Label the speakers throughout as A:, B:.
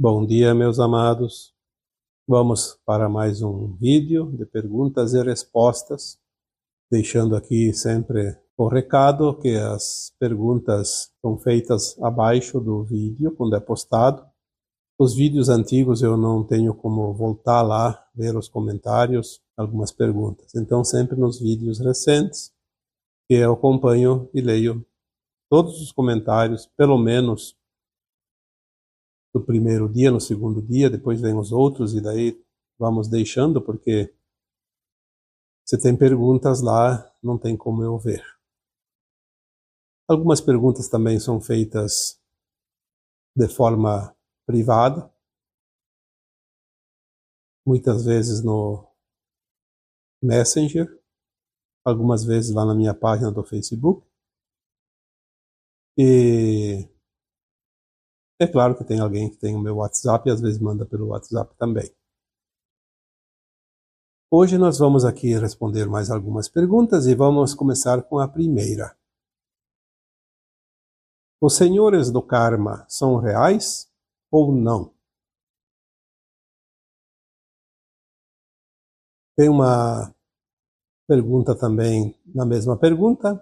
A: Bom dia, meus amados. Vamos para mais um vídeo de perguntas e respostas, deixando aqui sempre o recado que as perguntas são feitas abaixo do vídeo, quando é postado. Os vídeos antigos eu não tenho como voltar lá, ver os comentários, algumas perguntas. Então, sempre nos vídeos recentes, que eu acompanho e leio todos os comentários, pelo menos no primeiro dia, no segundo dia, depois vem os outros, e daí vamos deixando, porque se tem perguntas lá, não tem como eu ver. Algumas perguntas também são feitas de forma privada, muitas vezes no Messenger, algumas vezes lá na minha página do Facebook. E é claro que tem alguém que tem o meu WhatsApp e às vezes manda pelo WhatsApp também. Hoje nós vamos aqui responder mais algumas perguntas e vamos começar com a primeira. Os senhores do karma são reais ou não? Tem uma pergunta também na mesma pergunta.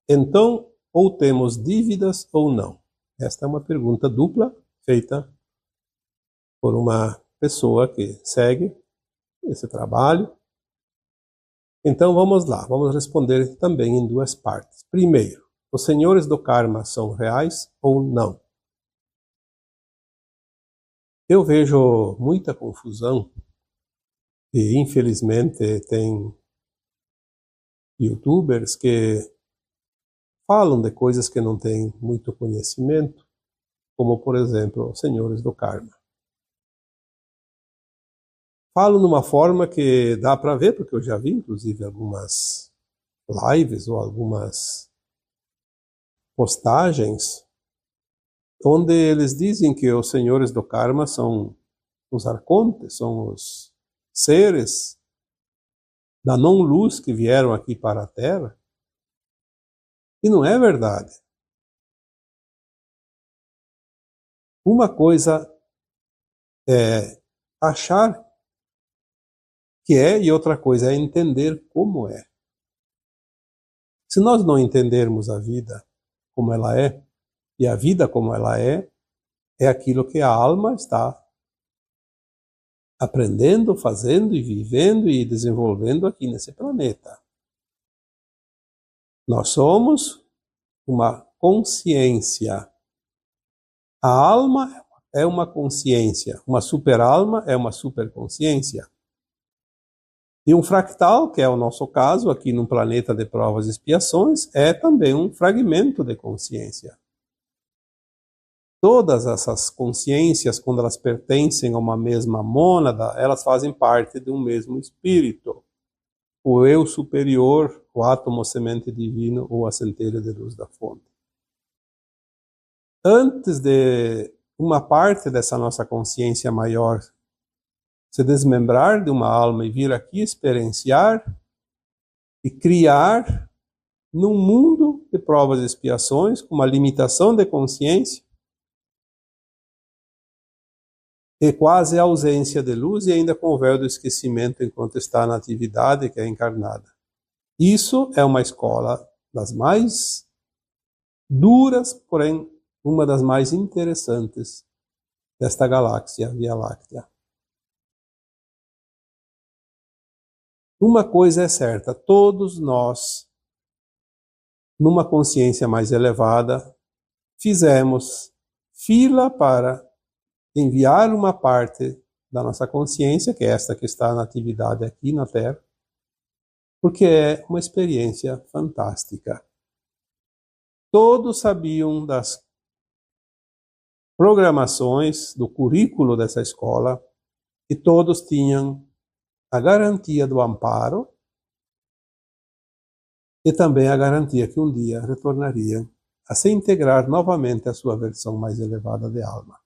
A: Então, ou temos dívidas ou não? Esta é uma pergunta dupla feita por uma pessoa que segue esse trabalho. Então vamos lá, vamos responder também em duas partes. Primeiro, os senhores do karma são reais ou não? Eu vejo muita confusão e infelizmente tem YouTubers que falam de coisas que não têm muito conhecimento, como por exemplo, os senhores do karma. Falo numa forma que dá para ver, porque eu já vi inclusive algumas lives ou algumas postagens onde eles dizem que os senhores do karma são os arcontes, são os seres da não-luz que vieram aqui para a Terra. E não é verdade. Uma coisa é achar que é e outra coisa é entender como é. Se nós não entendermos a vida como ela é, e a vida como ela é aquilo que a alma está aprendendo, fazendo e vivendo e desenvolvendo aqui nesse planeta. Nós somos uma consciência. A alma é uma consciência, uma super-alma é uma superconsciência. E um fractal, que é o nosso caso aqui no planeta de provas e expiações, é também um fragmento de consciência. Todas essas consciências, quando elas pertencem a uma mesma mônada, elas fazem parte de um mesmo espírito. O eu superior, o átomo semente divino ou a centelha de luz da fonte. Antes de uma parte dessa nossa consciência maior se desmembrar de uma alma e vir aqui experienciar e criar num mundo de provas e expiações, com uma limitação de consciência, e quase a ausência de luz e ainda com o véu do esquecimento enquanto está na atividade que é encarnada. Isso é uma escola das mais duras, porém uma das mais interessantes desta galáxia Via Láctea. Uma coisa é certa, todos nós, numa consciência mais elevada, fizemos fila para enviar uma parte da nossa consciência, que é esta que está na atividade aqui na Terra, porque é uma experiência fantástica. Todos sabiam das programações, do currículo dessa escola, e todos tinham a garantia do amparo e também a garantia que um dia retornariam a se integrar novamente à sua versão mais elevada de alma.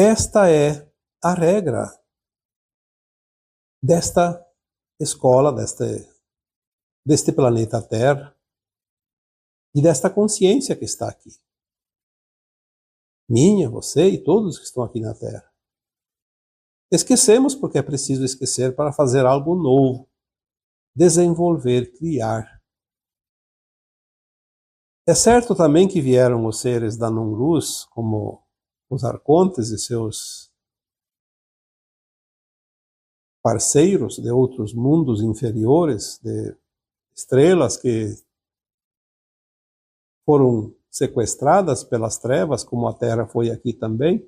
A: Esta é a regra desta escola, deste planeta Terra e desta consciência que está aqui. Minha, você e todos que estão aqui na Terra. Esquecemos porque é preciso esquecer para fazer algo novo, desenvolver, criar. É certo também que vieram os seres da Num-Luz, como os arcontes e seus parceiros de outros mundos inferiores, de estrelas que foram sequestradas pelas trevas, como a Terra foi aqui também,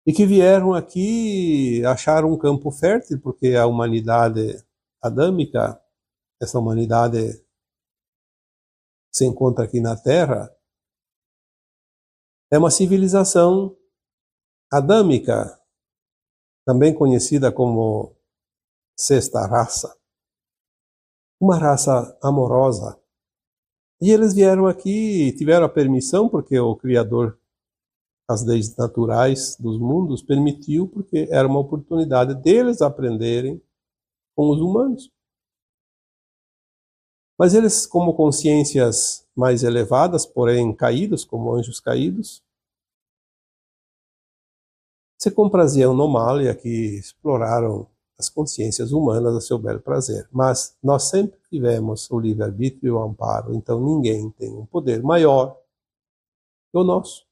A: e que vieram aqui achar um campo fértil, porque a humanidade adâmica, essa humanidade que se encontra aqui na Terra, é uma civilização adâmica, também conhecida como sexta raça, uma raça amorosa. E eles vieram aqui e tiveram a permissão, porque o Criador, as leis naturais dos mundos, permitiu, porque era uma oportunidade deles aprenderem com os humanos. Mas eles, como consciências mais elevadas, porém caídos, como anjos caídos, se compraziam no mal e aqui exploraram as consciências humanas a seu belo prazer. Mas nós sempre tivemos o livre-arbítrio e o amparo, então ninguém tem um poder maior que o nosso.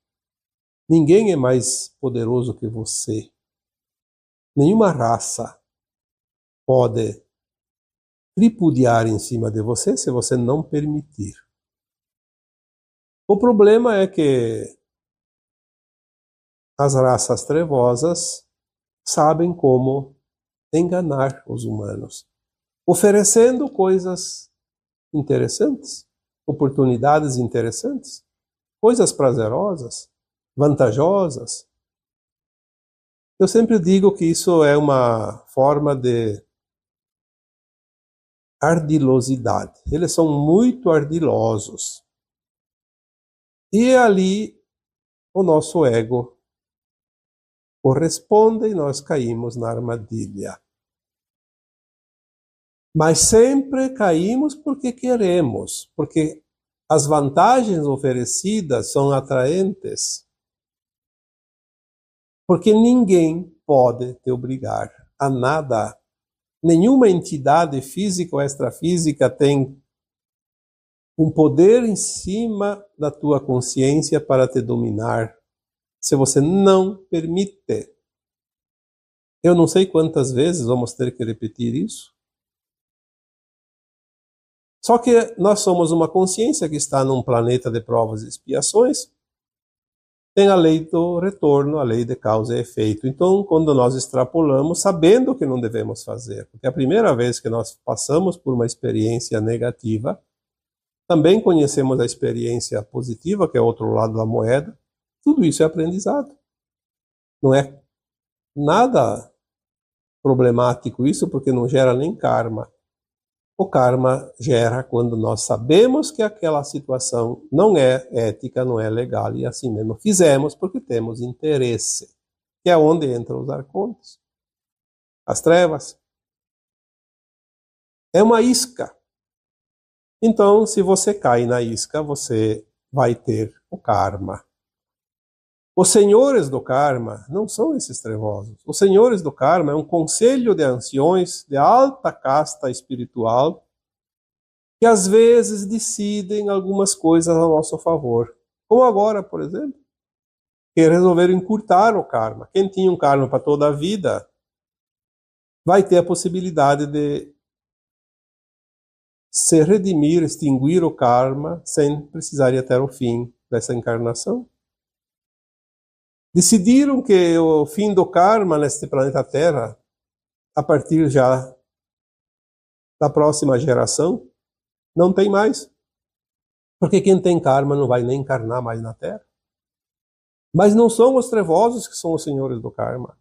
A: Ninguém é mais poderoso que você. Nenhuma raça pode tripudiar em cima de você se você não permitir. O problema é que as raças trevosas sabem como enganar os humanos, oferecendo coisas interessantes, oportunidades interessantes, coisas prazerosas, vantajosas. Eu sempre digo que isso é uma forma de ardilosidade. Eles são muito ardilosos. E ali o nosso ego corresponde e nós caímos na armadilha. Mas sempre caímos porque queremos, porque as vantagens oferecidas são atraentes. Porque ninguém pode te obrigar a nada. Nenhuma entidade física ou extrafísica tem um poder em cima da tua consciência para te dominar, se você não permite. Eu não sei quantas vezes vamos ter que repetir isso. Só que nós somos uma consciência que está num planeta de provas e expiações. Tem a lei do retorno, a lei de causa e efeito. Então, quando nós extrapolamos, sabendo o que não devemos fazer, porque a primeira vez que nós passamos por uma experiência negativa, também conhecemos a experiência positiva, que é o outro lado da moeda. Tudo isso é aprendizado. Não é nada problemático isso, porque não gera nem karma. O karma gera quando nós sabemos que aquela situação não é ética, não é legal, e assim mesmo fizemos porque temos interesse, que é onde entram os arcontes, as trevas. É uma isca. Então, se você cai na isca, você vai ter o karma. Os senhores do karma não são esses trevosos. Os senhores do karma é um conselho de anciões de alta casta espiritual que às vezes decidem algumas coisas a nosso favor. Como agora, por exemplo, que resolveram encurtar o karma. Quem tinha um karma para toda a vida vai ter a possibilidade de se redimir, extinguir o karma sem precisar ir até o fim dessa encarnação. Decidiram que o fim do karma neste planeta Terra, a partir já da próxima geração, não tem mais. Porque quem tem karma não vai nem encarnar mais na Terra. Mas não são os trevosos que são os senhores do karma.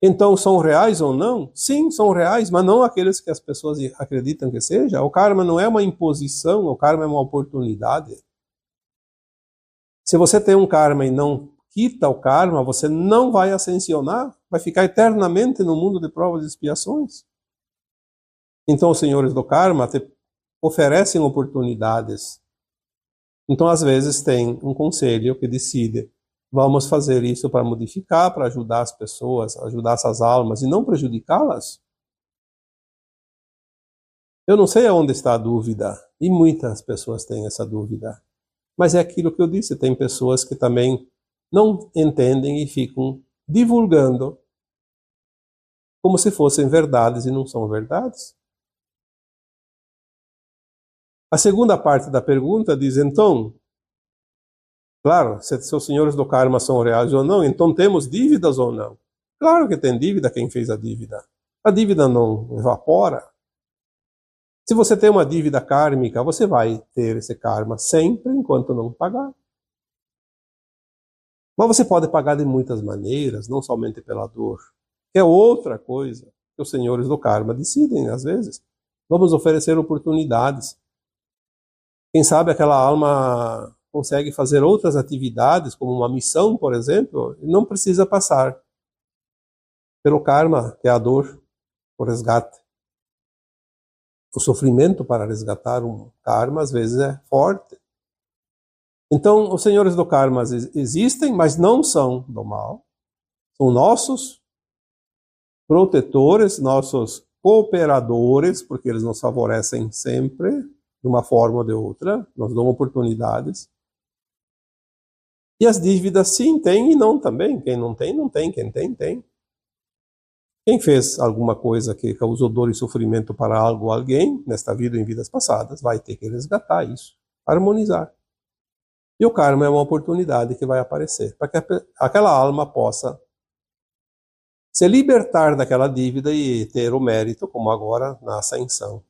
A: Então, são reais ou não? Sim, são reais, mas não aqueles que as pessoas acreditam que seja. O karma não é uma imposição, o karma é uma oportunidade. Se você tem um karma e não quita o karma, você não vai ascensionar, vai ficar eternamente no mundo de provas e expiações. Então, os senhores do karma te oferecem oportunidades Então, às vezes, tem um conselho que decide: vamos fazer isso para modificar, para ajudar as pessoas, ajudar essas almas e não prejudicá-las. Eu não sei aonde está a dúvida, e muitas pessoas têm essa dúvida. Mas é aquilo que eu disse, tem pessoas que também não entendem e ficam divulgando como se fossem verdades e não são verdades. A segunda parte da pergunta diz, então, claro, se os senhores do karma são reais ou não, então temos dívidas ou não? Claro que tem dívida quem fez a dívida. A dívida não evapora. Se você tem uma dívida kármica, você vai ter esse karma sempre enquanto não pagar. Mas você pode pagar de muitas maneiras, não somente pela dor. É outra coisa que os senhores do karma decidem, às vezes. Vamos oferecer oportunidades. Quem sabe aquela alma consegue fazer outras atividades, como uma missão, por exemplo, e não precisa passar pelo karma, que é a dor, o resgate. O sofrimento para resgatar um karma, às vezes, é forte. Então, os senhores do karma existem, mas não são do mal. São nossos protetores, nossos cooperadores, porque eles nos favorecem sempre, de uma forma ou de outra, nos dão oportunidades. E as dívidas, sim, tem e não também. Quem não tem, não tem. Quem tem, tem. Quem fez alguma coisa que causou dor e sofrimento para algo ou alguém, nesta vida ou em vidas passadas, vai ter que resgatar isso, harmonizar. E o karma é uma oportunidade que vai aparecer, para que aquela alma possa se libertar daquela dívida e ter o mérito, como agora na ascensão.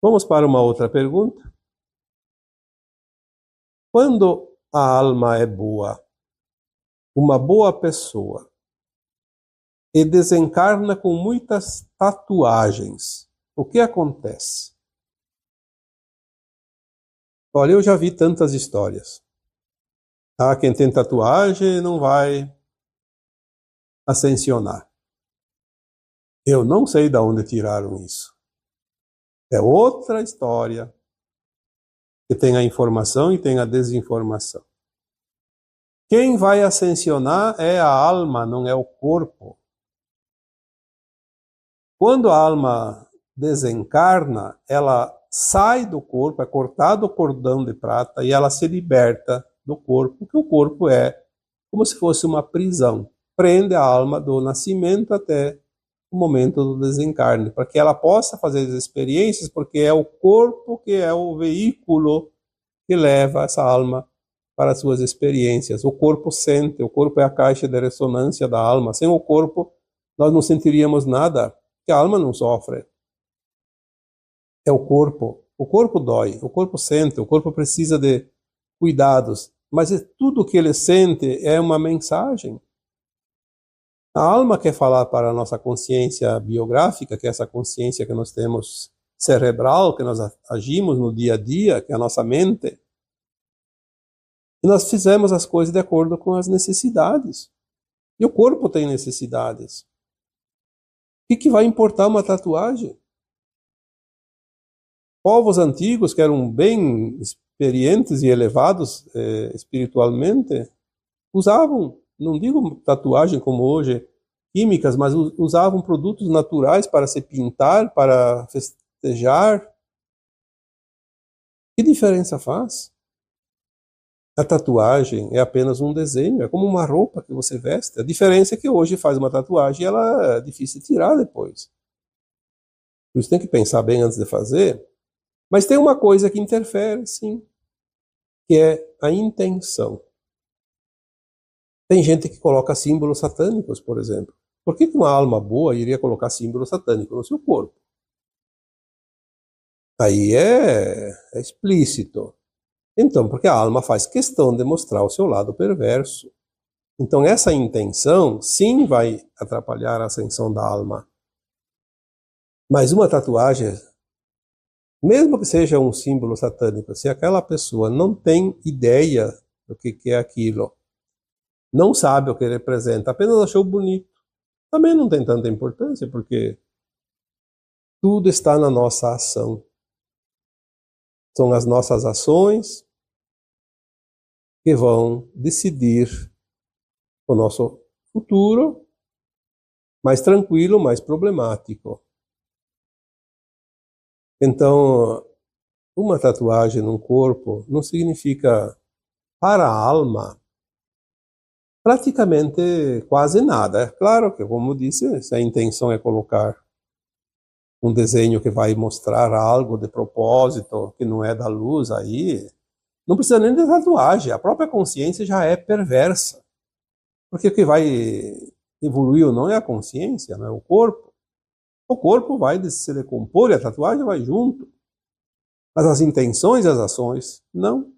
A: Vamos para uma outra pergunta. Quando a alma é boa, uma boa pessoa, e desencarna com muitas tatuagens, o que acontece? Olha, eu já vi tantas histórias. Ah, quem tem tatuagem não vai ascensionar. Eu não sei de onde tiraram isso. É outra história que tem a informação e tem a desinformação. Quem vai ascensionar é a alma, não é o corpo. Quando a alma desencarna, ela sai do corpo, é cortado o cordão de prata e ela se liberta do corpo, que o corpo é como se fosse uma prisão. Prende a alma do nascimento até o momento do desencarne, para que ela possa fazer as experiências, porque é o corpo que é o veículo que leva essa alma para as suas experiências. O corpo sente, o corpo é a caixa de ressonância da alma. Sem o corpo, nós não sentiríamos nada, porque a alma não sofre. É o corpo dói, o corpo sente, o corpo precisa de cuidados, mas tudo que ele sente é uma mensagem. A alma quer falar para a nossa consciência biográfica, que é essa consciência que nós temos cerebral, que nós agimos no dia a dia, que é a nossa mente. E nós fizemos as coisas de acordo com as necessidades. E o corpo tem necessidades. O que vai importar uma tatuagem? Povos antigos, que eram bem experientes e elevados espiritualmente, usavam, não digo tatuagem como hoje, químicas, mas usavam produtos naturais para se pintar, para festejar. Que diferença faz? A tatuagem é apenas um desenho, é como uma roupa que você veste. A diferença é que hoje faz uma tatuagem e ela é difícil de tirar depois. Por isso tem que pensar bem antes de fazer. Mas tem uma coisa que interfere, sim, que é a intenção. Tem gente que coloca símbolos satânicos, por exemplo. Por que uma alma boa iria colocar símbolo satânico no seu corpo? Aí é explícito. Então, porque a alma faz questão de mostrar o seu lado perverso. Então, essa intenção, sim, vai atrapalhar a ascensão da alma. Mas uma tatuagem, mesmo que seja um símbolo satânico, se aquela pessoa não tem ideia do que é aquilo, não sabe o que representa, apenas achou bonito, também não tem tanta importância, porque tudo está na nossa ação. São as nossas ações que vão decidir o nosso futuro mais tranquilo, mais problemático. Então, uma tatuagem no corpo não significa para a alma praticamente quase nada. É claro que, como disse, se a intenção é colocar um desenho que vai mostrar algo de propósito, que não é da luz, aí não precisa nem de tatuagem. A própria consciência já é perversa. Porque o que vai evoluir ou não é a consciência, não é o corpo. O corpo vai se decompor e a tatuagem vai junto. Mas as intenções e as ações não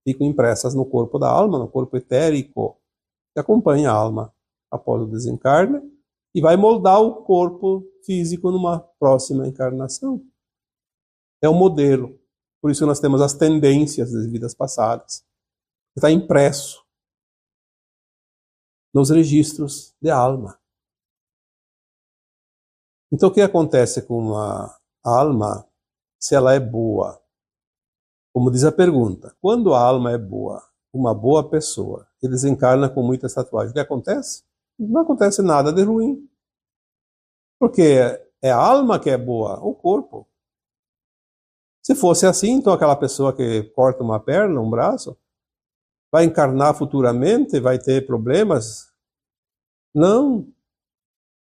A: ficam impressas no corpo da alma, no corpo etérico, que acompanha a alma após o desencarne e vai moldar o corpo físico numa próxima encarnação. É o modelo. Por isso nós temos as tendências das vidas passadas. Está impresso nos registros de alma. Então o que acontece com a alma se ela é boa? Como diz a pergunta, quando a alma é boa, uma boa pessoa, e desencarna com muitas tatuagens, o que acontece? Não acontece nada de ruim. Porque é a alma que é boa, o corpo. Se fosse assim, então aquela pessoa que corta uma perna, um braço, vai encarnar futuramente, vai ter problemas? Não.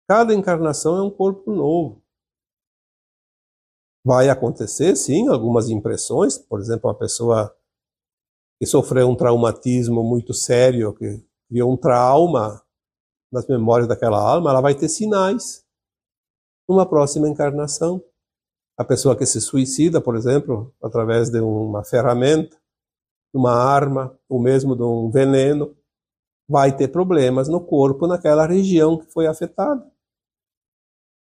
A: Cada encarnação é um corpo novo. Vai acontecer, sim, algumas impressões. Por exemplo, uma pessoa que sofreu um traumatismo muito sério, que criou um trauma nas memórias daquela alma, ela vai ter sinais numa próxima encarnação. A pessoa que se suicida, por exemplo, através de uma ferramenta, uma arma, ou mesmo de um veneno, vai ter problemas no corpo, naquela região que foi afetada.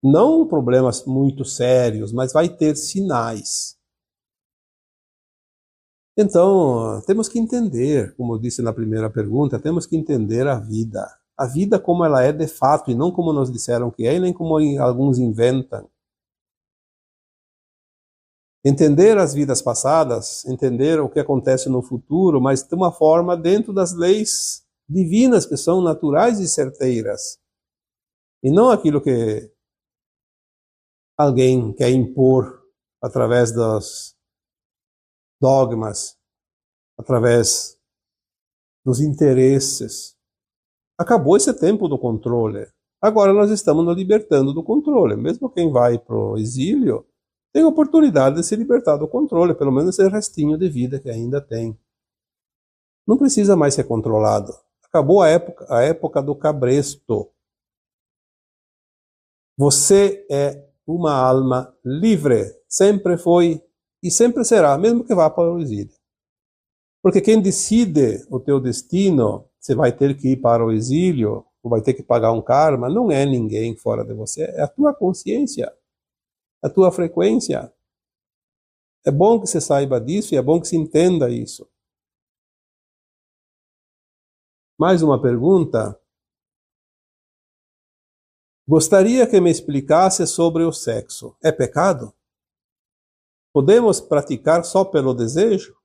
A: Não problemas muito sérios, mas vai ter sinais. Então, temos que entender, como eu disse na primeira pergunta, temos que entender a vida. A vida como ela é de fato, e não como nos disseram que é, e nem como alguns inventam. Entender as vidas passadas, entender o que acontece no futuro, mas de uma forma dentro das leis divinas, que são naturais e certeiras. E não aquilo que alguém quer impor através dos dogmas, através dos interesses. Acabou esse tempo do controle. Agora nós estamos nos libertando do controle. Mesmo quem vai para o exílio tem oportunidade de se libertar do controle, pelo menos esse restinho de vida que ainda tem. Não precisa mais ser controlado. Acabou a época do cabresto. Você é uma alma livre, sempre foi e sempre será, mesmo que vá para o exílio. Porque quem decide o teu destino, você vai ter que ir para o exílio, ou vai ter que pagar um karma, não é ninguém fora de você, é a tua consciência, a tua frequência. É bom que você saiba disso e é bom que se entenda isso. Mais uma pergunta. Gostaria que me explicasse sobre o sexo. É pecado? Podemos praticar só pelo desejo?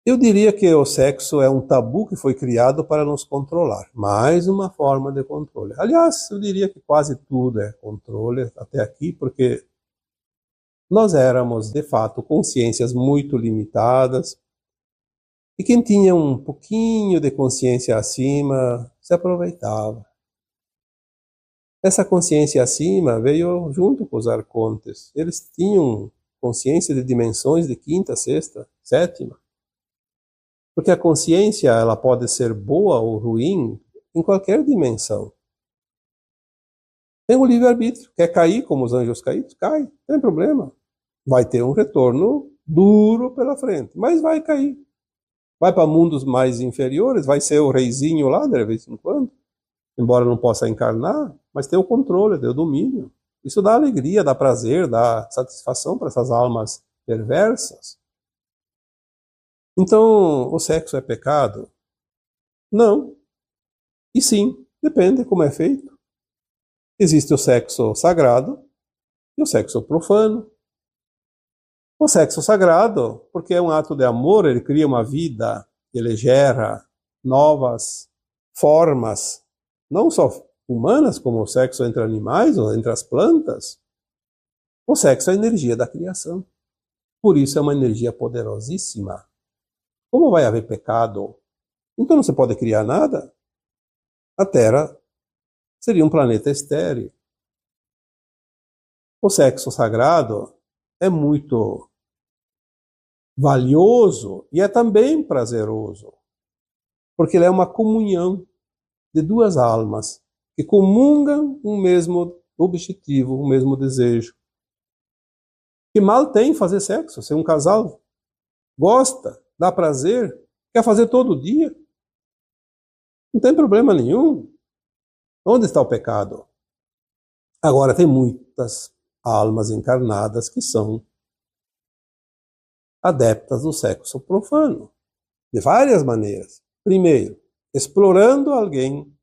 A: Eu diria que o sexo é um tabu que foi criado para nos controlar. Mais uma forma de controle. Aliás, eu diria que quase tudo é controle até aqui, porque nós éramos, de fato, consciências muito limitadas. E quem tinha um pouquinho de consciência acima, se aproveitava. Essa consciência acima veio junto com os arcontes. Eles tinham consciência de dimensões de quinta, sexta, sétima. Porque a consciência ela pode ser boa ou ruim em qualquer dimensão. Tem o livre-arbítrio. Quer cair como os anjos caídos? Cai, não tem problema. Vai ter um retorno duro pela frente, mas vai cair. Vai para mundos mais inferiores, vai ser o reizinho lá, de vez em quando. Embora não possa encarnar, mas tem o controle, tem o domínio. Isso dá alegria, dá prazer, dá satisfação para essas almas perversas. Então, o sexo é pecado? Não. E sim, depende como é feito. Existe o sexo sagrado, E o sexo profano. O sexo sagrado, porque é um ato de amor, ele cria uma vida, ele gera novas formas, não só humanas, como o sexo entre animais ou entre as plantas. O sexo é a energia da criação. Por isso é uma energia poderosíssima. Como vai haver pecado? Então não se pode criar nada? A Terra seria um planeta estéril. O sexo sagrado é muito valioso e é também prazeroso, porque ele é uma comunhão de duas almas que comungam um mesmo objetivo, um mesmo desejo. Que mal tem fazer sexo? Se um casal gosta, dá prazer, quer fazer todo dia, não tem problema nenhum. Onde está o pecado? Agora, tem muitas almas encarnadas que são adeptas do sexo profano, de várias maneiras. Primeiro, explorando alguém.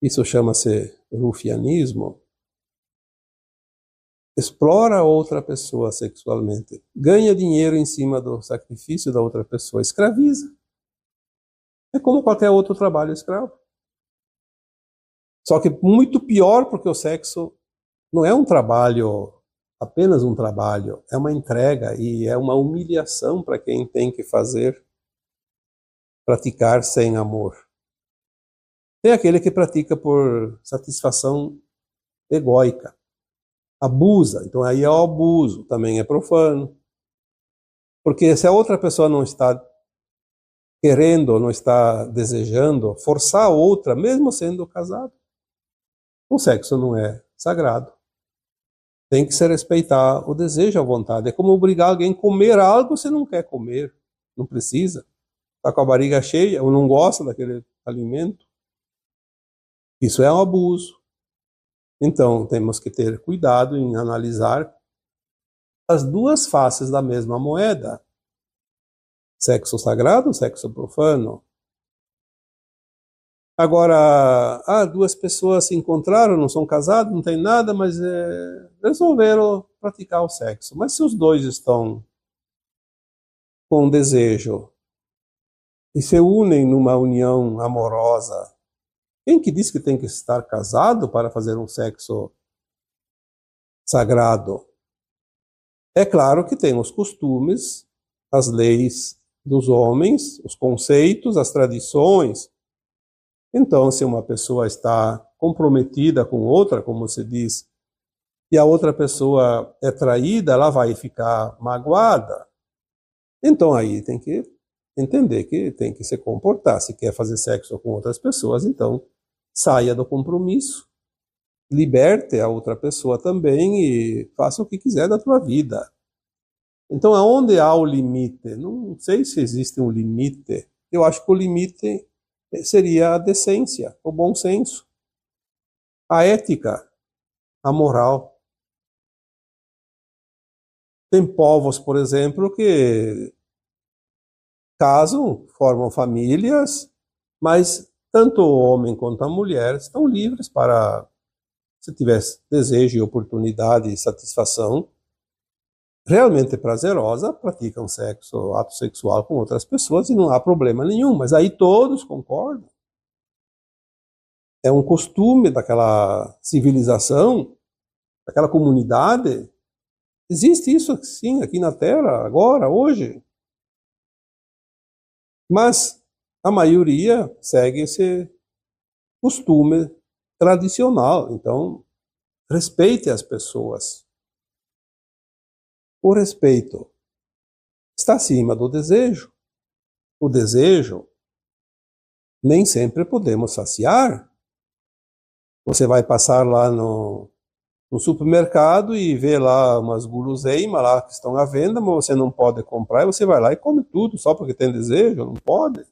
A: Isso chama-se rufianismo. Explora outra pessoa sexualmente. Ganha dinheiro em cima do sacrifício da outra pessoa. Escraviza. É como qualquer outro trabalho escravo. Só que muito pior, porque o sexo não é um trabalho, apenas um trabalho, é uma entrega e é uma humilhação para quem tem que fazer, praticar sem amor. Tem aquele que pratica por satisfação egóica, abusa, então aí é o abuso, também é profano. Porque se a outra pessoa não está querendo, não está desejando, forçar a outra, mesmo sendo casado, o sexo não é sagrado. Tem que se respeitar o desejo, a vontade. É como obrigar alguém a comer algo se não quer comer. Não precisa. Está com a barriga cheia ou não gosta daquele alimento. Isso é um abuso. Então, temos que ter cuidado em analisar as duas faces da mesma moeda. Sexo sagrado, sexo profano. Agora, duas pessoas se encontraram, não são casados, não tem nada, mas resolveram praticar o sexo. Mas se os dois estão com desejo e se unem numa união amorosa, quem que diz que tem que estar casado para fazer um sexo sagrado? É claro que tem os costumes, as leis dos homens, os conceitos, as tradições. Então, se uma pessoa está comprometida com outra, como se diz, e a outra pessoa é traída, ela vai ficar magoada. Então, aí tem que entender que tem que se comportar. Se quer fazer sexo com outras pessoas, então saia do compromisso, liberte a outra pessoa também e faça o que quiser da tua vida. Então, aonde há o limite? Não sei se existe um limite. Eu acho que o limite seria a decência, o bom senso, a ética, a moral. Tem povos, por exemplo, que casam, formam famílias, mas tanto o homem quanto a mulher estão livres para, se tiver desejo e oportunidade e satisfação realmente prazerosa, praticam sexo, ato sexual com outras pessoas e não há problema nenhum, mas aí todos concordam. É um costume daquela civilização, daquela comunidade. Existe isso sim aqui na Terra, agora, hoje. Mas a maioria segue esse costume tradicional. Então, respeite as pessoas. O respeito está acima do desejo. O desejo nem sempre podemos saciar. Você vai passar lá no supermercado e vê lá umas guloseimas lá que estão à venda, mas você não pode comprar, e você vai lá e come tudo só porque tem desejo, não pode.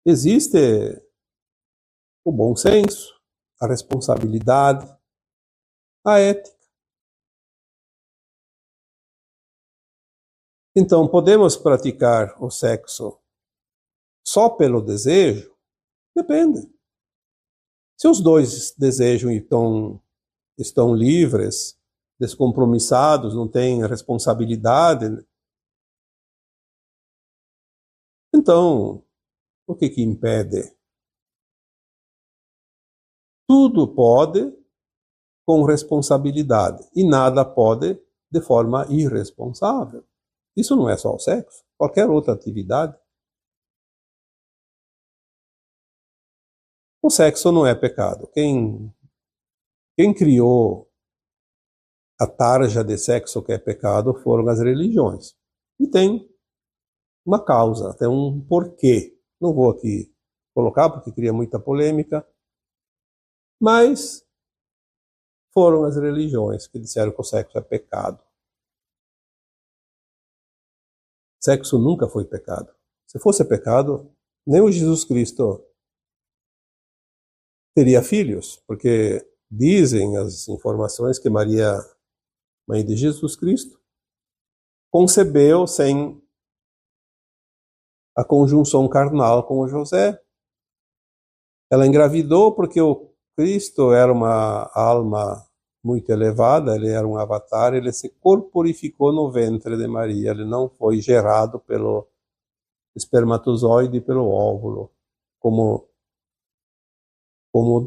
A: Existe o bom senso, a responsabilidade, a ética. Então, podemos praticar o sexo só pelo desejo? Depende. Se os dois desejam e estão estão livres, descompromissados, não têm responsabilidade. Então, o que impede? Tudo pode com responsabilidade e nada pode de forma irresponsável. Isso não é só o sexo, qualquer outra atividade. O sexo não é pecado. Quem criou a tarja de sexo que é pecado foram as religiões. E tem uma causa, tem um porquê. Não vou aqui colocar porque cria muita polêmica, mas foram as religiões que disseram que o sexo é pecado. Sexo nunca foi pecado. Se fosse pecado, nem o Jesus Cristo teria filhos, porque dizem as informações que Maria, mãe de Jesus Cristo, concebeu sem a conjunção carnal com o José. Ela engravidou porque o Cristo era uma alma muito elevada, ele era um avatar, ele se corporificou no ventre de Maria, ele não foi gerado pelo espermatozoide e pelo óvulo, como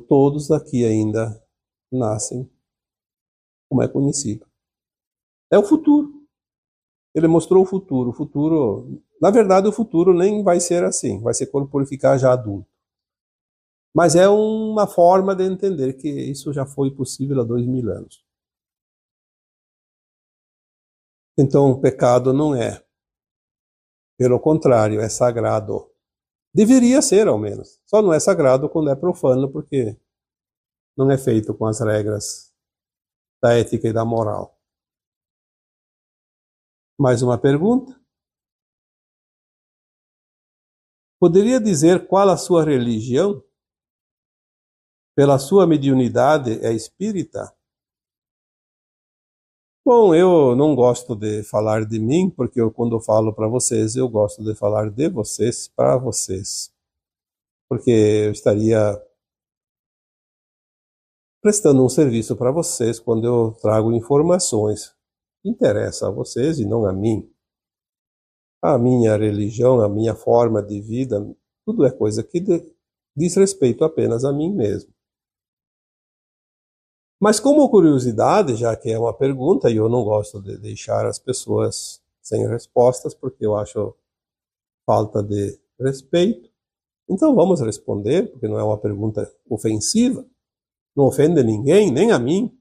A: todos aqui ainda nascem, como é conhecido. É o futuro. Ele mostrou o futuro. O futuro, na verdade, o futuro nem vai ser assim, vai se corporificar já adulto. Mas é uma forma de entender que isso já foi possível há 2000 anos. Então, o pecado não é. Pelo contrário, é sagrado. Deveria ser, ao menos. Só não é sagrado quando é profano, porque não é feito com as regras da ética e da moral. Mais uma pergunta? Poderia dizer qual a sua religião? Pela sua mediunidade, é espírita? Bom, eu não gosto de falar de mim, porque quando eu falo para vocês, eu gosto de falar de vocês para vocês. Porque eu estaria prestando um serviço para vocês quando eu trago informações que interessam a vocês e não a mim. A minha religião, a minha forma de vida, tudo é coisa que diz respeito apenas a mim mesmo. Mas como curiosidade, já que é uma pergunta, e eu não gosto de deixar as pessoas sem respostas, porque eu acho falta de respeito, então vamos responder, porque não é uma pergunta ofensiva, não ofende ninguém, nem a mim.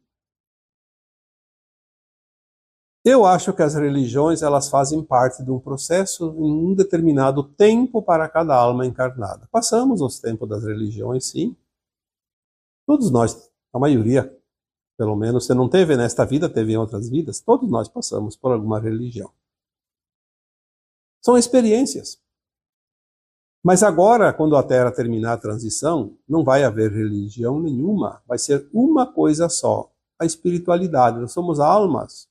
A: Eu acho que as religiões, elas fazem parte de um processo em um determinado tempo para cada alma encarnada. Passamos os tempos das religiões, sim. Todos nós, a maioria, pelo menos, se não teve nesta vida, teve em outras vidas, todos nós passamos por alguma religião. São experiências. Mas agora, quando a Terra terminar a transição, não vai haver religião nenhuma, vai ser uma coisa só, a espiritualidade. Nós somos almas.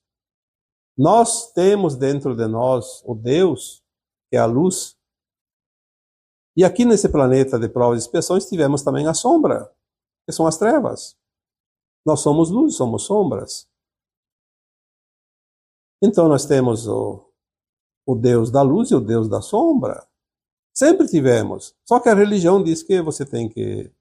A: Nós temos dentro de nós o Deus, que é a luz. E aqui nesse planeta de provas e expiações tivemos também a sombra, que são as trevas. Nós somos luz, somos sombras. Então nós temos o Deus da luz e o Deus da sombra. Sempre tivemos. Só que a religião diz que você tem que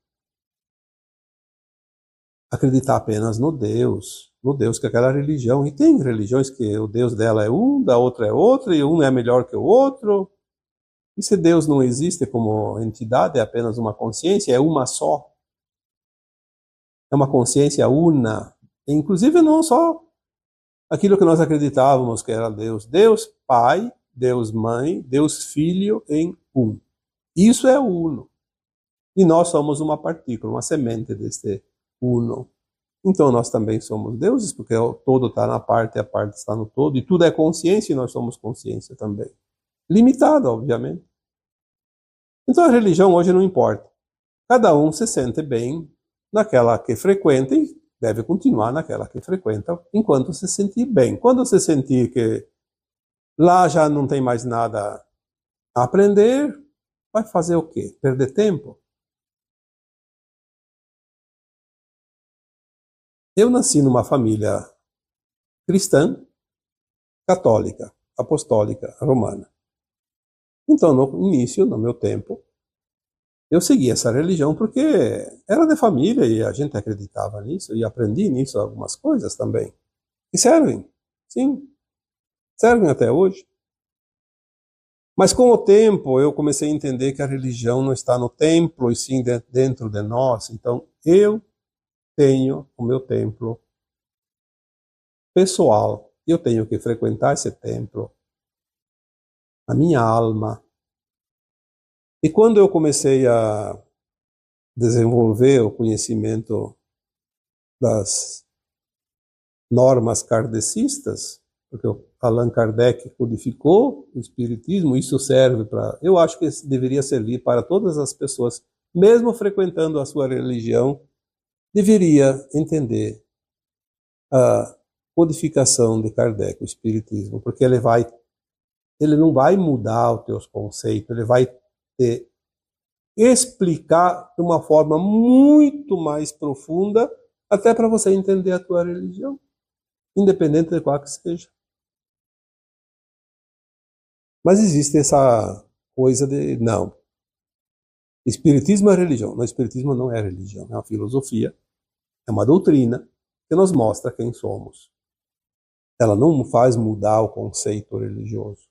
A: acreditar apenas no Deus que é aquela religião. E tem religiões que o Deus dela é um, da outra é outro, e um é melhor que o outro. E se Deus não existe como entidade, é apenas uma consciência, é uma só. É uma consciência una. Inclusive não só aquilo que nós acreditávamos que era Deus. Deus Pai, Deus Mãe, Deus Filho em um. Isso é uno. E nós somos uma partícula, uma semente deste uno. Então nós também somos deuses, porque o todo está na parte e a parte está no todo. E tudo é consciência e nós somos consciência também. Limitada, obviamente. Então a religião hoje não importa. Cada um se sente bem naquela que frequenta e deve continuar naquela que frequenta enquanto se sentir bem. Quando se sentir que lá já não tem mais nada a aprender, vai fazer o quê? Perder tempo? Eu nasci numa família cristã, católica, apostólica, romana. Então, no início, no meu tempo, eu segui essa religião porque era de família e a gente acreditava nisso e aprendi nisso algumas coisas também. E servem, sim, servem até hoje. Mas com o tempo eu comecei a entender que a religião não está no templo e sim dentro de nós. Então eu tenho o meu templo pessoal. Eu tenho que frequentar esse templo, a minha alma. E quando eu comecei a desenvolver o conhecimento das normas kardecistas, porque o Allan Kardec codificou o espiritismo, isso serve para... Eu acho que deveria servir para todas as pessoas, mesmo frequentando a sua religião, deveria entender a codificação de Kardec, o espiritismo, porque ele não vai mudar os teus conceitos, ele vai te explicar de uma forma muito mais profunda, até para você entender a tua religião, independente de qual que seja. Mas existe essa coisa de, não, espiritismo é religião. Não, espiritismo não é religião, é uma filosofia, é uma doutrina que nos mostra quem somos. Ela não faz mudar o conceito religioso.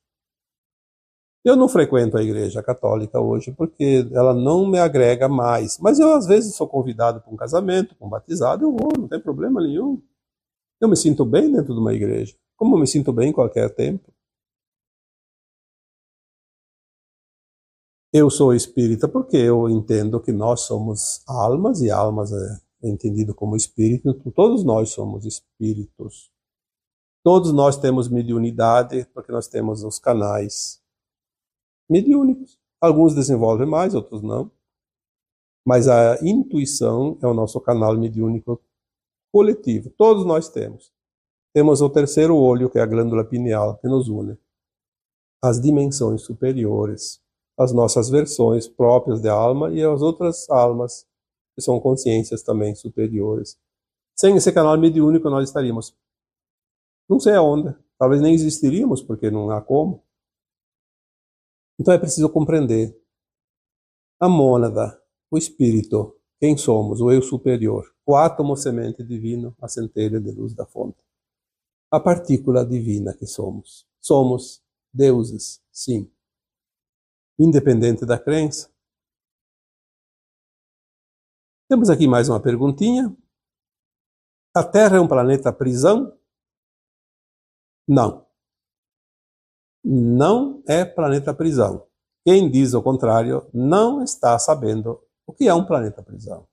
A: Eu não frequento a igreja católica hoje porque ela não me agrega mais. Mas eu, às vezes, sou convidado para um casamento, para um batizado, eu vou, não tem problema nenhum. Eu me sinto bem dentro de uma igreja, como eu me sinto bem em qualquer tempo. Eu sou espírita porque eu entendo que nós somos almas, e almas é entendido como espírito, então todos nós somos espíritos. Todos nós temos mediunidade, porque nós temos os canais mediúnicos. Alguns desenvolvem mais, outros não. Mas a intuição é o nosso canal mediúnico coletivo. Todos nós temos. Temos o terceiro olho, que é a glândula pineal, que nos une às dimensões superiores, as nossas versões próprias de alma e as outras almas, que são consciências também superiores. Sem esse canal mediúnico, nós estaríamos não sei aonde, talvez nem existiríamos, porque não há como. Então é preciso compreender a mônada, o espírito, quem somos, o eu superior, o átomo semente divino, a centelha de luz da fonte, a partícula divina que somos. Somos deuses, sim, independente da crença. Temos aqui mais uma perguntinha. A Terra é um planeta prisão? Não. Não é planeta prisão. Quem diz o contrário não está sabendo o que é um planeta prisão.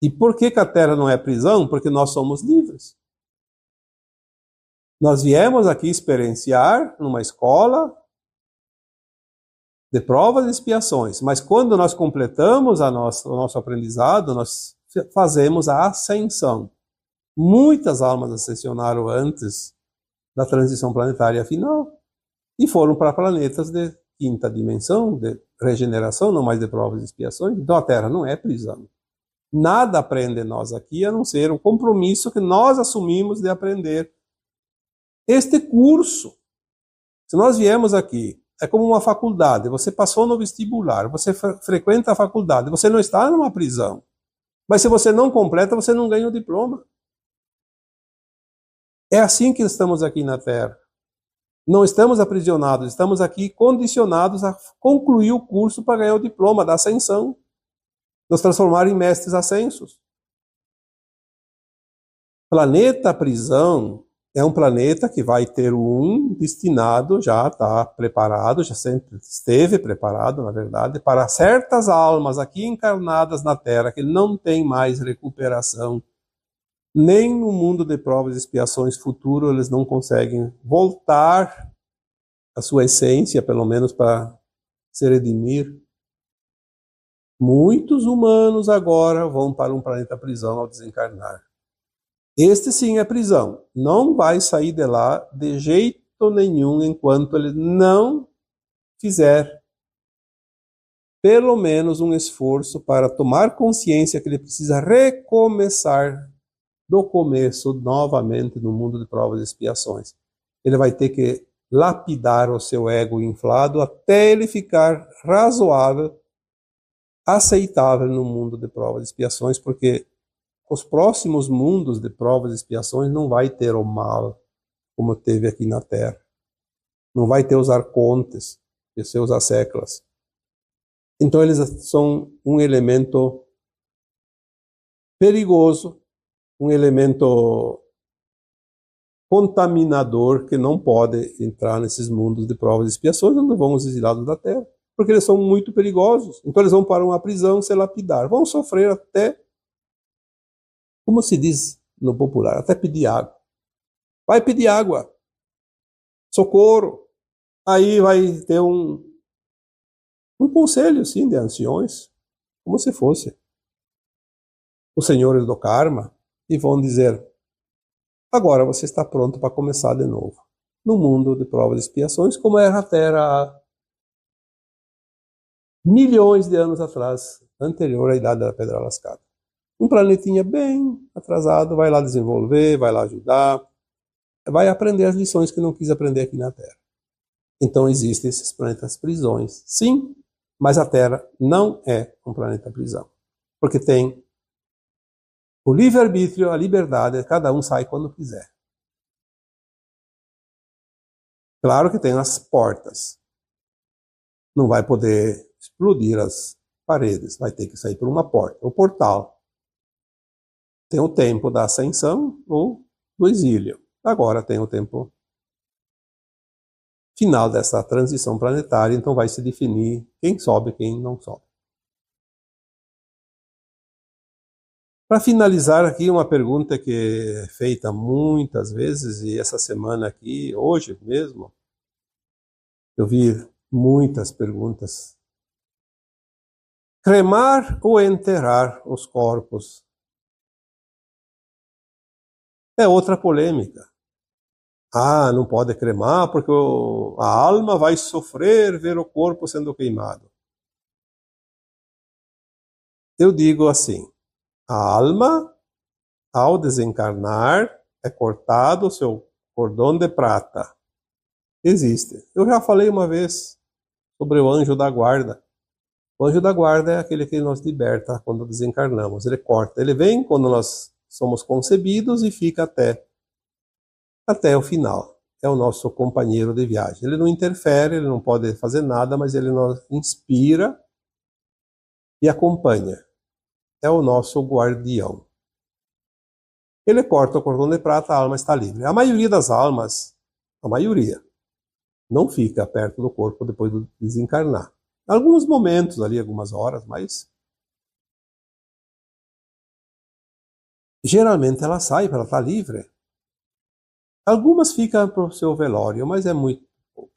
A: E por que a Terra não é prisão? Porque nós somos livres. Nós viemos aqui experienciar numa escola de provas e expiações, mas quando nós completamos o nosso aprendizado, nós fazemos a ascensão. Muitas almas ascensionaram antes da transição planetária final e foram para planetas de quinta dimensão, de regeneração, não mais de provas e expiações. Então a Terra não é prisão. Nada prende nós aqui, a não ser um compromisso que nós assumimos de aprender este curso. Se nós viemos aqui, é como uma faculdade, você passou no vestibular, você frequenta a faculdade, você não está numa prisão. Mas se você não completa, você não ganha o diploma. É assim que estamos aqui na Terra. Não estamos aprisionados, estamos aqui condicionados a concluir o curso para ganhar o diploma da ascensão, nos transformar em mestres ascensos. Planeta prisão é um planeta que vai ter um destinado, já está preparado, já sempre esteve preparado, na verdade, para certas almas aqui encarnadas na Terra que não tem mais recuperação. Nem no mundo de provas e expiações futuro eles não conseguem voltar à sua essência, pelo menos para se redimir. Muitos humanos agora vão para um planeta prisão ao desencarnar. Este sim é prisão. Não vai sair de lá de jeito nenhum enquanto ele não fizer pelo menos um esforço para tomar consciência que ele precisa recomeçar do começo, novamente, no mundo de provas e expiações. Ele vai ter que lapidar o seu ego inflado até ele ficar razoável, aceitável no mundo de provas e expiações, porque os próximos mundos de provas e expiações não vai ter o mal como teve aqui na Terra. Não vai ter os arcontes e seus asseclas. Então eles são um elemento perigoso, um elemento contaminador que não pode entrar nesses mundos de provas e expiações onde vão os exilados da Terra, porque eles são muito perigosos. Então eles vão para uma prisão se lapidar, vão sofrer até, como se diz no popular, até pedir água. Vai pedir água, socorro. Aí vai ter um conselho, sim, de anciões, como se fosse os senhores do karma, e vão dizer: agora você está pronto para começar de novo, no mundo de provas e expiações, como era a Terra há milhões de anos atrás, anterior à idade da Pedra Lascada. Um planetinha bem atrasado, vai lá desenvolver, vai lá ajudar, vai aprender as lições que não quis aprender aqui na Terra. Então existem esses planetas prisões, sim, mas a Terra não é um planeta prisão, porque tem o livre-arbítrio, a liberdade, cada um sai quando quiser. Claro que tem as portas. Não vai poder explodir as paredes, vai ter que sair por uma porta. O portal tem o tempo da ascensão ou do exílio. Agora tem o tempo final dessa transição planetária, então vai se definir quem sobe e quem não sobe. Para finalizar aqui, uma pergunta que é feita muitas vezes, e essa semana aqui, hoje mesmo, eu vi muitas perguntas. Cremar ou enterrar os corpos? É outra polêmica. Ah, não pode cremar porque a alma vai sofrer ver o corpo sendo queimado. Eu digo assim, a alma, ao desencarnar, é cortado o seu cordão de prata. Existe. Eu já falei uma vez sobre o anjo da guarda. O anjo da guarda é aquele que nos liberta quando desencarnamos. Ele corta. Ele vem quando nós somos concebidos e fica até o final. É o nosso companheiro de viagem. Ele não interfere, ele não pode fazer nada, mas ele nos inspira e acompanha. É o nosso guardião. Ele corta o cordão de prata, a alma está livre. A maioria das almas, a maioria, não fica perto do corpo depois de desencarnar. Alguns momentos ali, algumas horas, mas geralmente ela sai para estar livre. Algumas ficam para o seu velório, mas é muito pouco.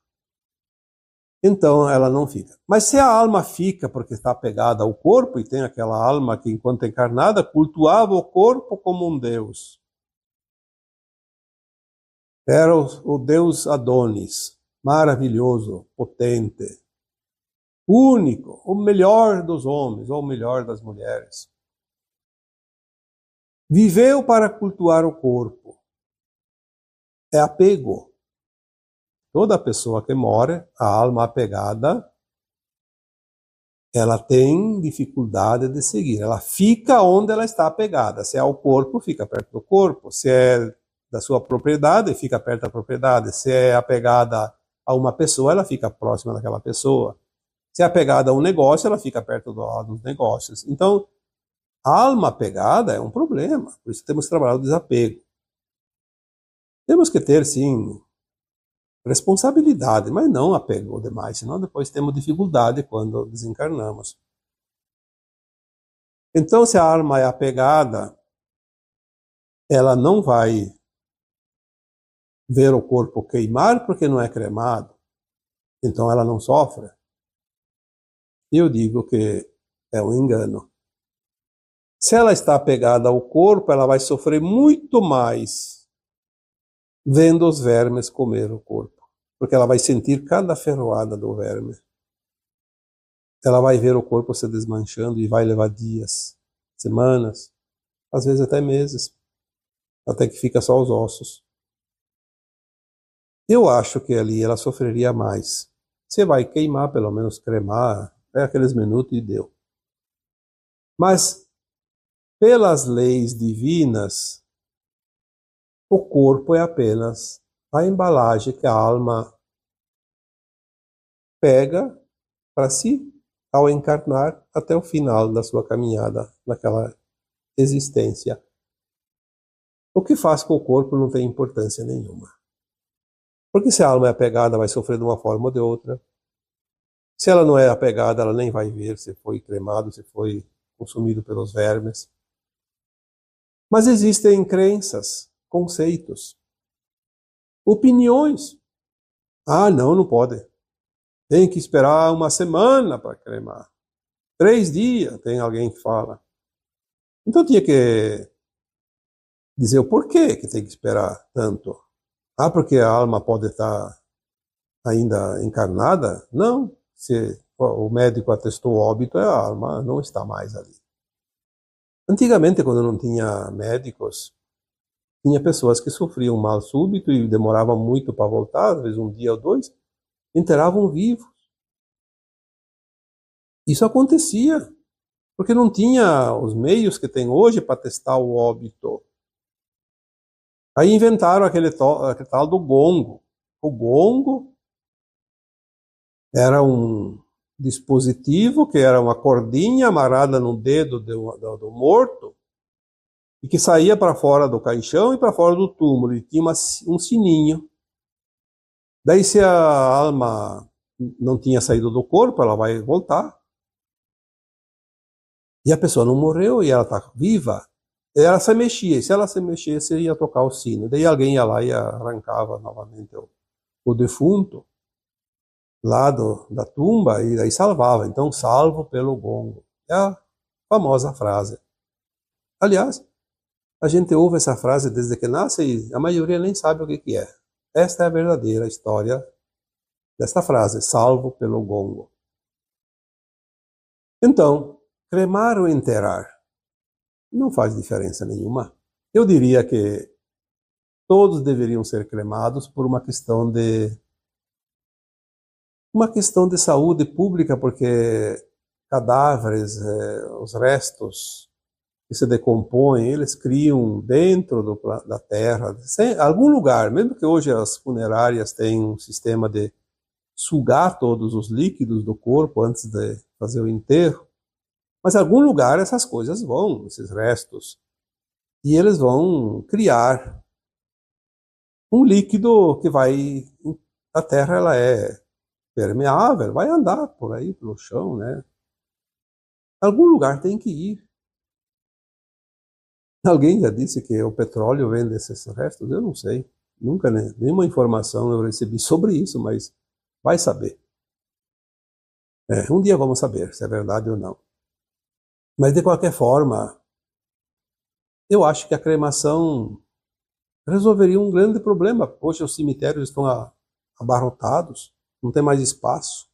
A: Então ela não fica. Mas se a alma fica porque está apegada ao corpo, e tem aquela alma que enquanto encarnada cultuava o corpo como um deus. Era o deus Adonis, maravilhoso, potente, único, o melhor dos homens, ou o melhor das mulheres. Viveu para cultuar o corpo. É apego. Toda pessoa que morre, a alma apegada, ela tem dificuldade de seguir. Ela fica onde ela está apegada. Se é ao corpo, fica perto do corpo. Se é da sua propriedade, fica perto da propriedade. Se é apegada a uma pessoa, ela fica próxima daquela pessoa. Se é apegada a um negócio, ela fica perto dos negócios. Então, a alma apegada é um problema. Por isso temos que trabalhar o desapego. Temos que ter, sim, responsabilidade, mas não apego demais, senão depois temos dificuldade quando desencarnamos. Então, se a alma é apegada, ela não vai ver o corpo queimar porque não é cremado, então ela não sofre. Eu digo que é um engano. Se ela está apegada ao corpo, ela vai sofrer muito mais vendo os vermes comer o corpo, porque ela vai sentir cada ferroada do verme. Ela vai ver o corpo se desmanchando e vai levar dias, semanas, às vezes até meses. até que fica só os ossos. Eu acho que ali ela sofreria mais. Você vai queimar, pelo menos cremar, aqueles minutos e deu. Mas, pelas leis divinas, o corpo é apenas a embalagem que a alma pega para si ao encarnar até o final da sua caminhada naquela existência. O que faz com o corpo não tem importância nenhuma. Porque se a alma é apegada, vai sofrer de uma forma ou de outra. Se ela não é apegada, ela nem vai ver se foi cremado, se foi consumido pelos vermes. Mas existem crenças, conceitos, opiniões. Ah, não pode. Tem que esperar uma semana para cremar. 3 dias, tem alguém que fala. Então tinha que dizer o porquê que tem que esperar tanto. Ah, porque a alma pode estar ainda encarnada? Não. Se o médico atestou óbito, a alma não está mais ali. Antigamente, quando não tinha médicos, tinha pessoas que sofriam mal súbito e demoravam muito para voltar, às vezes 1 dia ou 2, enterravam vivos. Isso acontecia, porque não tinha os meios que tem hoje para testar o óbito. Aí inventaram aquele tal do gongo. O gongo era um dispositivo que era uma cordinha amarrada no dedo do morto e que saía para fora do caixão e para fora do túmulo. E tinha um sininho. Daí, se a alma não tinha saído do corpo, ela vai voltar. E a pessoa não morreu e ela está viva. Ela se mexia. E se ela se mexesse, ia tocar o sino. Daí alguém ia lá e arrancava novamente o defunto lá da tumba e daí salvava. Então, salvo pelo gongo. É a famosa frase. Aliás, a gente ouve essa frase desde que nasce e a maioria nem sabe o que é. Esta é a verdadeira história desta frase, salvo pelo gongo. Então, cremar ou enterrar não faz diferença nenhuma. Eu diria que todos deveriam ser cremados por uma questão de saúde pública, porque cadáveres, os restos que se decompõem, eles criam dentro da terra, em algum lugar, mesmo que hoje as funerárias tenham um sistema de sugar todos os líquidos do corpo antes de fazer o enterro, mas em algum lugar essas coisas vão, esses restos, e eles vão criar um líquido que vai, a terra ela é permeável, vai andar por aí pelo chão, né? Algum lugar tem que ir. Alguém já disse que o petróleo vem desses restos? Eu não sei. Nunca, né? Nenhuma informação eu recebi sobre isso, mas vai saber. Um dia vamos saber se é verdade ou não. Mas, de qualquer forma, eu acho que a cremação resolveria um grande problema. Hoje os cemitérios estão abarrotados, não tem mais espaço.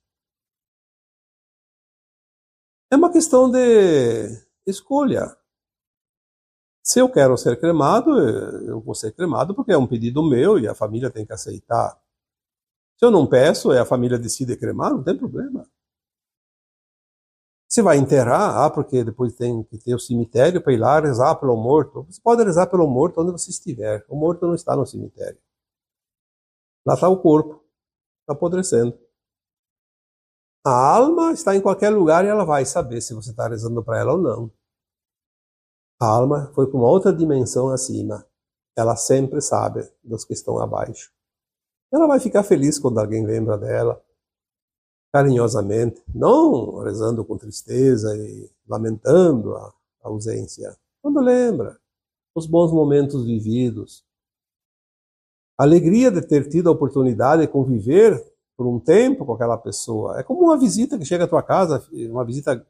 A: É uma questão de escolha. Se eu quero ser cremado, eu vou ser cremado porque é um pedido meu e a família tem que aceitar. Se eu não peço, a família decide cremar, não tem problema. Você vai enterrar, porque depois tem que ter o cemitério para ir lá rezar pelo morto. Você pode rezar pelo morto onde você estiver. O morto não está no cemitério. Lá está o corpo, está apodrecendo. A alma está em qualquer lugar e ela vai saber se você está rezando para ela ou não. A alma foi para uma outra dimensão acima. Ela sempre sabe dos que estão abaixo. Ela vai ficar feliz quando alguém lembra dela, carinhosamente, não rezando com tristeza e lamentando a ausência. Quando lembra os bons momentos vividos, a alegria de ter tido a oportunidade de conviver por um tempo com aquela pessoa. É como uma visita que chega à tua casa, uma visita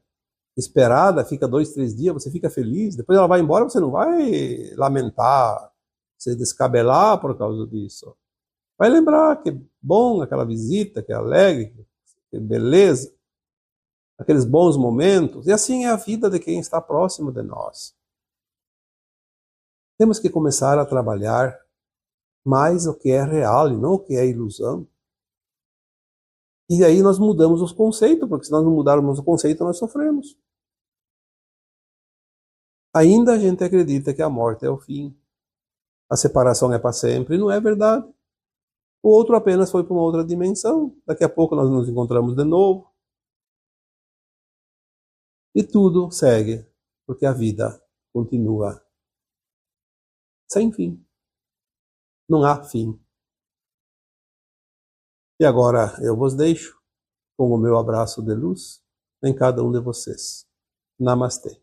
A: esperada, fica 2, 3 dias, você fica feliz, depois ela vai embora, você não vai lamentar, se descabelar por causa disso. Vai lembrar que é bom aquela visita, que é alegre, que beleza, aqueles bons momentos. E assim é a vida de quem está próximo de nós. Temos que começar a trabalhar mais o que é real e não o que é ilusão. E aí nós mudamos os conceitos, porque se nós não mudarmos o conceito, nós sofremos. Ainda a gente acredita que a morte é o fim, a separação é para sempre, e não é verdade. O outro apenas foi para uma outra dimensão, daqui a pouco nós nos encontramos de novo. E tudo segue, porque a vida continua sem fim. Não há fim. E agora eu vos deixo com o meu abraço de luz em cada um de vocês. Namastê.